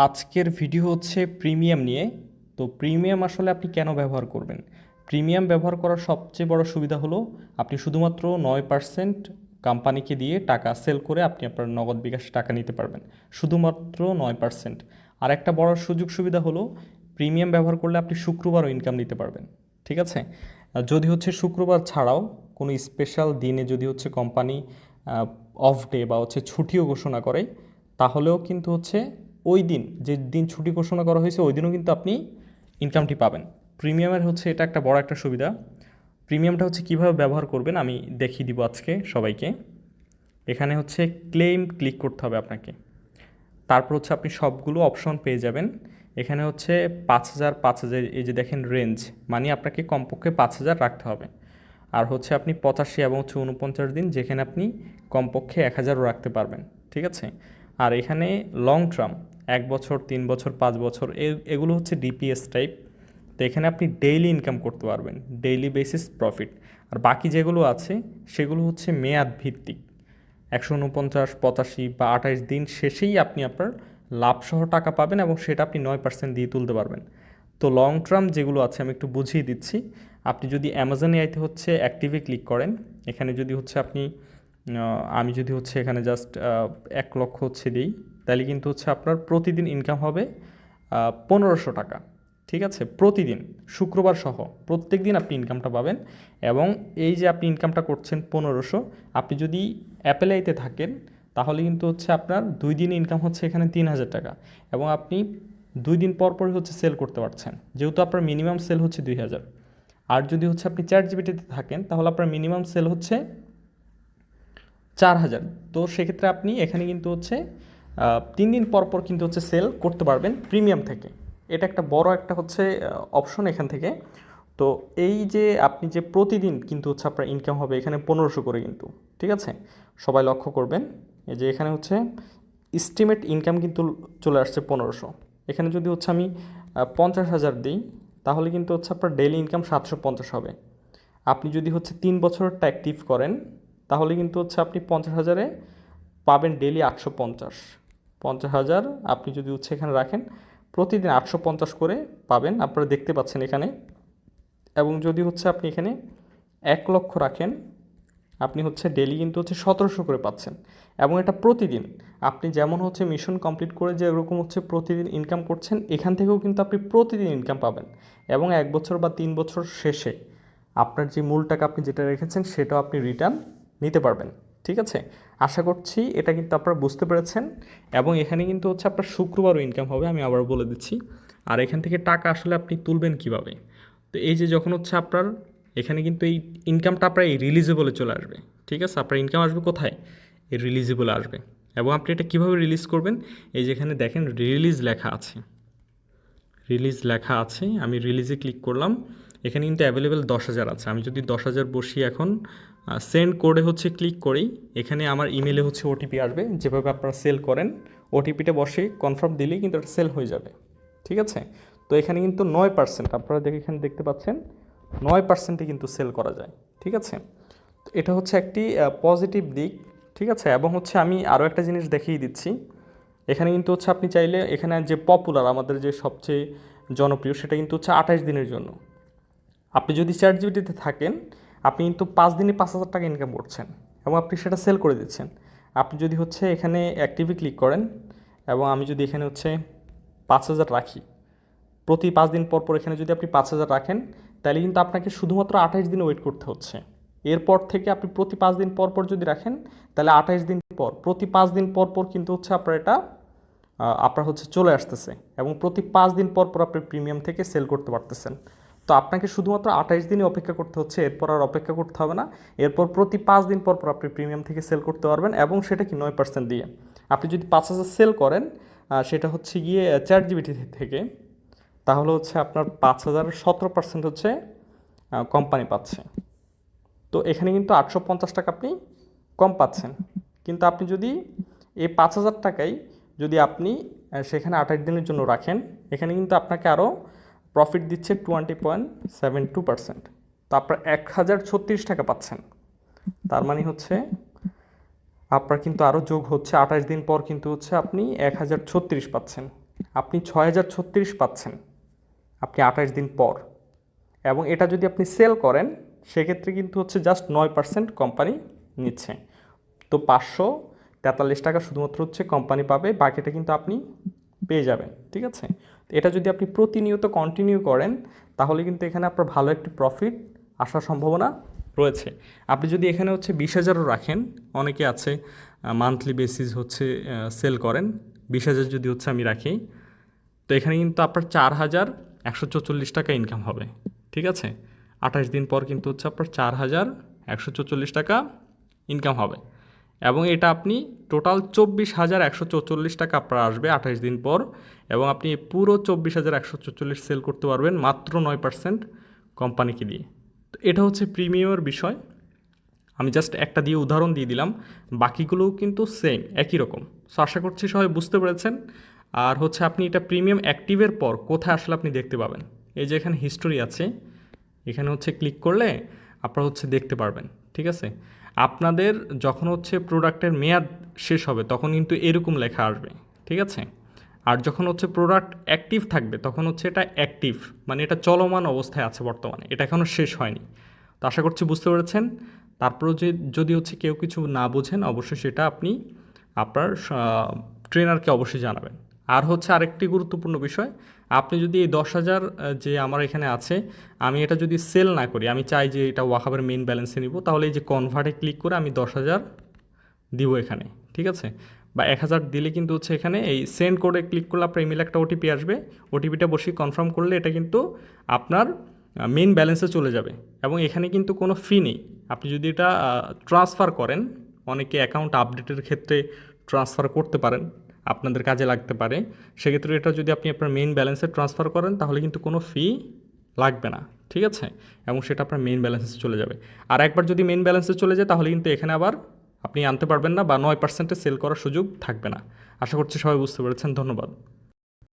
আজকের ভিডিও হচ্ছে প্রিমিয়াম নিয়ে। তো প্রিমিয়াম আসলে আপনি কেন ব্যবহার করবেন? প্রিমিয়াম ব্যবহার করার সবচেয়ে বড় সুবিধা হলো আপনি শুধুমাত্র 9% কোম্পানিকে দিয়ে টাকা সেল করে আপনি আপনার নগদ বিকাশে টাকা নিতে পারবেন, শুধুমাত্র 9%। আর একটা বড় সুযোগ সুবিধা হলো প্রিমিয়াম ব্যবহার করলে আপনি শুক্রবারও ইনকাম নিতে পারবেন। ঠিক আছে? যদি হচ্ছে শুক্রবার ছাড়াও কোনো স্পেশাল দিনে যদি হচ্ছে কোম্পানি অফ ডে বা হচ্ছে ছুটিও ঘোষণা করে, তাহলেও কিন্তু হচ্ছে ওই দিন যে দিন ছুটি ঘোষণা করা হয়েছে ওই দিনও কিন্তু আপনি ইনকামটি পাবেন। প্রিমিয়ামের হচ্ছে এটা একটা বড় একটা সুবিধা। প্রিমিয়ামটা হচ্ছে কীভাবে ব্যবহার করবেন আমি দেখিয়ে দিব আজকে সবাইকে। এখানে হচ্ছে ক্লেম ক্লিক করতে হবে আপনাকে। তারপর হচ্ছে আপনি সবগুলো অপশন পেয়ে যাবেন। এখানে হচ্ছে 5,000 5,000, এই যে দেখেন রেঞ্জ, মানে আপনাকে কমপক্ষে 5,000 রাখতে হবে। আর হচ্ছে আপনি 85 এবং হচ্ছে 49 দিন, যেখানে আপনি কমপক্ষে 1,000ও রাখতে পারবেন। ঠিক আছে? আর এখানে লং টার্ম 1 বছর, 3 বছর, 5 বছর, এগুলো হচ্ছে ডিপিএস টাইপ। তো এখানে আপনি ডেইলি ইনকাম করতে পারবেন, ডেইলি বেসিস প্রফিট। আর বাকি যেগুলো আছে সেগুলো হচ্ছে মেয়াদ ভিত্তিক, 149, 85 বা 28 দিন শেষেই আপনি আপনার লাভসহ টাকা পাবেন এবং সেটা আপনি 9% দিয়ে তুলতে পারবেন। তো লং টার্ম যেগুলো আছে আমি একটু বুঝিয়ে দিচ্ছি। আপনি যদি অ্যামাজন এআইতে হচ্ছে অ্যাক্টিভে ক্লিক করেন, এখানে যদি হচ্ছে আপনি আমি যদি হচ্ছে এখানে জাস্ট 1 লক্ষ হচ্ছে দিই, তাহলে কিন্তু হচ্ছে আপনার প্রতিদিন ইনকাম হবে 1500 টাকা। ঠিক আছে? প্রতিদিন, শুক্রবার সহ প্রত্যেক দিন আপনি ইনকামটা পাবেন। এবং এই যে আপনি ইনকামটা করছেন 1500, আপনি যদি অ্যাপেল আইতে থাকেন তাহলে কিন্তু হচ্ছে আপনার 2 দিন ইনকাম হচ্ছে এখানে 3,000 টাকা। এবং আপনি 2 দিন পর পরই হচ্ছে সেল করতে পারছেন, যেহেতু আপনার মিনিমাম সেল হচ্ছে 2,000। আর যদি হচ্ছে আপনি চ্যাট জিপিটিতে থাকেন তাহলে আপনার মিনিমাম সেল হচ্ছে 4,000। তো সেক্ষেত্রে আপনি এখানে কিন্তু হচ্ছে 3 দিন পর পর কিন্তু হচ্ছে সেল করতে পারবেন প্রিমিয়াম থেকে। এটা একটা বড় একটা হচ্ছে অপশন এখান থেকে। তো এই যে আপনি যে প্রতিদিন কিন্তু হচ্ছে আপনার ইনকাম হবে এখানে 1500 করে কিন্তু। ঠিক আছে? সবাই লক্ষ্য করবেন, এই যে এখানে হচ্ছে এস্টিমেট ইনকাম কিন্তু চলে আসছে 1500। এখানে যদি হচ্ছে আমি 50,000 দিই তাহলে কিন্তু হচ্ছে আপনার ডেইলি ইনকাম 750 হবে। আপনি যদি হচ্ছে 3 বছরটা অ্যাক্টিভ করেন তাহলে কিন্তু হচ্ছে আপনি 50,000-এ পাবেন ডেইলি 850। 50,000 আপনি যদি হচ্ছে এখানে রাখেন, প্রতিদিন 850 করে পাবেন, আপনারা দেখতে পাচ্ছেন এখানে। এবং যদি হচ্ছে আপনি এখানে 1 লক্ষ রাখেন, আপনি হচ্ছে ডেইলি কিন্তু হচ্ছে 1700 করে পাচ্ছেন। এবং এটা প্রতিদিন আপনি যেমন হচ্ছে মিশন কমপ্লিট করে যে এরকম হচ্ছে প্রতিদিন ইনকাম করছেন, এখান থেকেও কিন্তু আপনি প্রতিদিন ইনকাম পাবেন। এবং 1 বছর বা 3 বছর শেষে আপনার যে মূল টাকা আপনি যেটা রেখেছেন সেটাও আপনি রিটার্ন নিতে পারবেন। ঠিক আছে? আশা করছি এটা কিন্তু আপনারা বুঝতে পেরেছেন। এবং এখানে কিন্তু হচ্ছে আপনার শুক্রবারও ইনকাম হবে, আমি আবার বলে দিচ্ছি। আর এখান থেকে টাকা আসলে আপনি তুলবেন কিভাবে? তো এই যে যখন হচ্ছে আপনার এখানে কিন্তু এই ইনকামটা আপনার এই রিলিজেবলে চলে আসবে। ঠিক আছে? আপনার ইনকাম আসবে কোথায়? এই রিলিজেবলে আসবে। এবং আপনি এটা কীভাবে রিলিজ করবেন? এই যেখানে দেখেন রিলিজ লেখা আছে, রিলিজ লেখা আছে, আমি রিলিজে ক্লিক করলাম। এখানে কিন্তু অ্যাভেলেবেল 10,000 আছে। আমি যদি 10,000 বসি এখন, সেন্ড কোডে হচ্ছে ক্লিক করি, এখানে আমার ইমেলে হচ্ছে ওটিপি আসবে। যেভাবে আপনারা সেল করেন ওটিপিটা বসে কনফার্ম দিলেই কিন্তু এটা সেল হয়ে যাবে। ঠিক আছে? তো এখানে কিন্তু 9%, আপনারা এখানে দেখতে পাচ্ছেন 9%-এ কিন্তু সেল করা যায়। ঠিক আছে? তো এটা হচ্ছে একটি পজিটিভ দিক। ঠিক আছে? এবং হচ্ছে আমি আরও একটা জিনিস দেখিয়ে দিচ্ছি। এখানে কিন্তু হচ্ছে আপনি চাইলে এখানে যে পপুলার আমাদের যে সবচেয়ে জনপ্রিয় সেটা কিন্তু হচ্ছে 28 দিনের জন্য। আপনি যদি চ্যাট জিপিটিতে থাকেন আপনি কিন্তু 5 দিনে 5,000 টাকা ইনকাম করছেন এবং আপনি সেটা সেল করে দিচ্ছেন। আপনি যদি হচ্ছে এখানে অ্যাক্টিভে ক্লিক করেন এবং আমি যদি এখানে হচ্ছে 5,000 রাখি, প্রতি 5 দিন পর পর এখানে যদি আপনি 5,000 রাখেন তাহলে কিন্তু আপনাকে শুধুমাত্র 28 দিন ওয়েট করতে হচ্ছে। এরপর থেকে আপনি প্রতি 5 দিন পর পর যদি রাখেন তাহলে 28 দিন পর প্রতি 5 দিন পর পর কিন্তু হচ্ছে আপনার এটা আপনার হচ্ছে চলে আসতেছে এবং প্রতি 5 দিন পর পর আপনি প্রিমিয়াম থেকে সেল করতে পারতেছেন। তো আপনাকে শুধুমাত্র 28 দিনই অপেক্ষা করতে হচ্ছে, এরপর আর অপেক্ষা করতে হবে না। এরপর প্রতি 5 দিন পর পর আপনি প্রিমিয়াম থেকে সেল করতে পারবেন এবং সেটা কি 9% দিয়ে। আপনি যদি 5,000 সেল করেন সেটা হচ্ছে গিয়ে চ্যাট জিপিটি থেকে, তাহলে হচ্ছে আপনার 5,000-এর 17% হচ্ছে কোম্পানি পাচ্ছে। তো এখানে কিন্তু 850 টাকা আপনি কম পাচ্ছেন। কিন্তু আপনি যদি এই 5,000 টাকাই যদি আপনি সেখানে 28 দিনের জন্য রাখেন, এখানে কিন্তু আপনাকে আরও প্রফিট দিচ্ছে 20.72%। তো আপনার 1,036 টাকা পাচ্ছেন। তার মানে হচ্ছে আপনার কিন্তু আরও যোগ হচ্ছে 28 দিন পর কিন্তু হচ্ছে আপনি 1,036 পাচ্ছেন। আপনি 6036 পাচ্ছেন আপনি 28 দিন পর। এবং এটা যদি আপনি সেল করেন সেক্ষেত্রে কিন্তু হচ্ছে জাস্ট 9% কোম্পানি নিচ্ছে। তো 543 টাকা শুধুমাত্র হচ্ছে কোম্পানি পাবে, বাকিটা কিন্তু আপনি পেয়ে যাবেন। ঠিক আছে, তো এটা যদি আপনি প্রতিনিয়ত কন্টিনিউ করেন তাহলে কিন্তু এখানে আপনার ভালো একটি প্রফিট আসার সম্ভাবনা রয়েছে। আপনি যদি এখানে হচ্ছে 20,000ও রাখেন, অনেকে আছে মান্থলি বেসিস হচ্ছে সেল করেন, 20,000 যদি হচ্ছে আমি রাখি, তো এখানে কিন্তু আপনার 4,144 টাকা ইনকাম হবে। ঠিক আছে, 28 দিন পর কিন্তু হচ্ছে আপনার 4,144 টাকা ইনকাম হবে। এবং এটা আপনি টোটাল 24,144 টাকা আপনার আসবে 28 দিন পর। এবং আপনি পুরো 24,144 সেল করতে পারবেন মাত্র 9% কোম্পানিকে দিয়ে। তো এটা হচ্ছে প্রিমিয়ামের বিষয়। আমি জাস্ট একটা দিয়ে উদাহরণ দিয়ে দিলাম, বাকিগুলোও কিন্তু সেম একই রকম। সো আশা করছি সবাই বুঝতে পেরেছেন। আর হচ্ছে আপনি এটা প্রিমিয়াম অ্যাক্টিভের পর কোথায় আসলে আপনি দেখতে পাবেন, এই যে এখানে হিস্টোরি আছে, এখানে হচ্ছে ক্লিক করলে আপনারা হচ্ছে দেখতে পারবেন। ঠিক আছে, আপনাদের যখন হচ্ছে প্রোডাক্টের মেয়াদ শেষ হবে তখন কিন্তু এরকম লেখা আসবে। ঠিক আছে, আর যখন হচ্ছে প্রোডাক্ট অ্যাক্টিভ থাকবে তখন হচ্ছে এটা অ্যাক্টিভ, মানে এটা চলমান অবস্থায় আছে বর্তমানে, এটা এখনও শেষ হয়নি। তো আশা করছি বুঝতে পেরেছেন। তারপরেও যদি হচ্ছে কেউ কিছু না বোঝেন অবশ্যই সেটা আপনি আপনার ট্রেনারকে অবশ্যই জানাবেন। আর হচ্ছে আরেকটি গুরুত্বপূর্ণ বিষয়, আপনি যদি এই 10,000 যে আমার এখানে আছে, আমি এটা যদি সেল না করি, আমি চাই যে এটা ওয়াকাবের মেইন ব্যালেন্সে নিব, তাহলে এই যে কনভার্টে ক্লিক করে আমি 10,000 দিব এখানে। ঠিক আছে, বা 1,000 দিলে কিন্তু হচ্ছে এখানে এই সেন্ড কোডে ক্লিক করলে আপনার ইমেল একটা ওটিপি আসবে, ওটিপিটা বসিয়ে কনফার্ম করলে এটা কিন্তু আপনার মেইন ব্যালেন্সে চলে যাবে। এবং এখানে কিন্তু কোনো ফি নেই। আপনি যদি এটা ট্রান্সফার করেন, অনেকে অ্যাকাউন্ট আপডেটের ক্ষেত্রে ট্রান্সফার করতে পারেন, আপনাদের কাজে লাগতে পারে, সেক্ষেত্রে এটা যদি আপনি আপনার মেইন ব্যালেন্সে ট্রান্সফার করেন তাহলে কিন্তু কোনো ফি লাগবে না। ঠিক আছে, এবং সেটা আপনার মেইন ব্যালেন্সে চলে যাবে। আর একবার যদি মেইন ব্যালেন্সে চলে যায় তাহলে কিন্তু এখানে আবার আপনি আনতে পারবেন না, বা 9%-এ সেল করার সুযোগ থাকবে না। আশা করছি সবাই বুঝতে পেরেছেন। ধন্যবাদ।